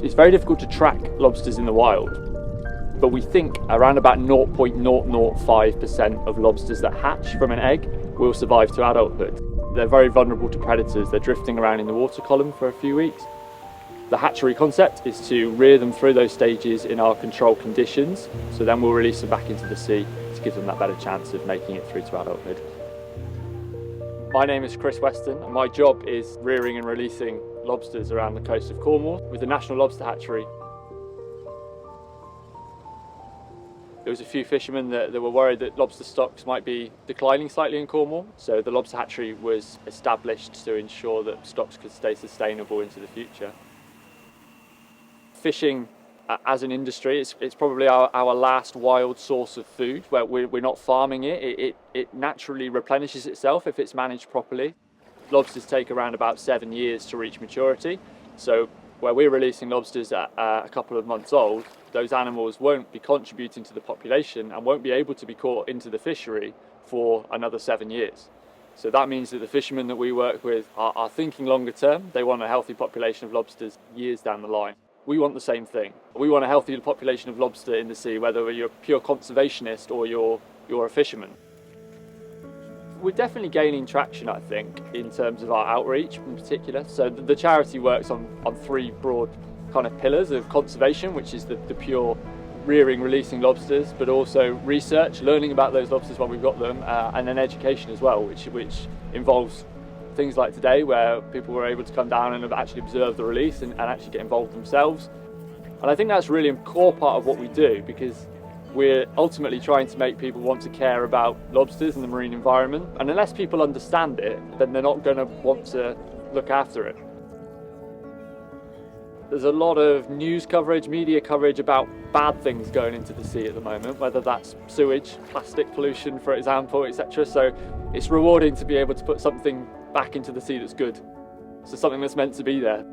It's very difficult to track lobsters in the wild, but we think around about 0.005% of lobsters that hatch from an egg will survive to adulthood. They're very vulnerable to predators. They're drifting around in the water column for a few weeks. The hatchery concept is to rear them through those stages in our controlled conditions, so then we'll release them back into the sea to give them that better chance of making it through to adulthood. My name is Chris Weston, and my job is rearing and releasing lobsters around the coast of Cornwall with the National Lobster Hatchery. There was a few fishermen that were worried that lobster stocks might be declining slightly in Cornwall, so the lobster hatchery was established to ensure that stocks could stay sustainable into the future. Fishing as an industry, it's probably our last wild source of food, where we're not farming it. It naturally replenishes itself if it's managed properly. Lobsters take around about 7 years to reach maturity, so where we're releasing lobsters at a couple of months old, those animals won't be contributing to the population and won't be able to be caught into the fishery for another 7 years. So that means that the fishermen that we work with are thinking longer term. They want a healthy population of lobsters years down the line. We want the same thing. We want a healthy population of lobster in the sea, whether you're a pure conservationist or you're a fisherman. We're definitely gaining traction, I think, in terms of our outreach in particular. So the charity works on 3 broad kind of pillars of conservation, which is the pure rearing, releasing lobsters, but also research, learning about those lobsters when we've got them, and then education as well, which involves things like today where people were able to come down and actually observe the release and actually get involved themselves. And I think that's really a core part of what we do, because we're ultimately trying to make people want to care about lobsters and the marine environment. And unless people understand it, then they're not going to want to look after it. There's a lot of news coverage, media coverage about bad things going into the sea at the moment, whether that's sewage, plastic pollution, for example, etc. So it's rewarding to be able to put something back into the sea that's good. So something that's meant to be there.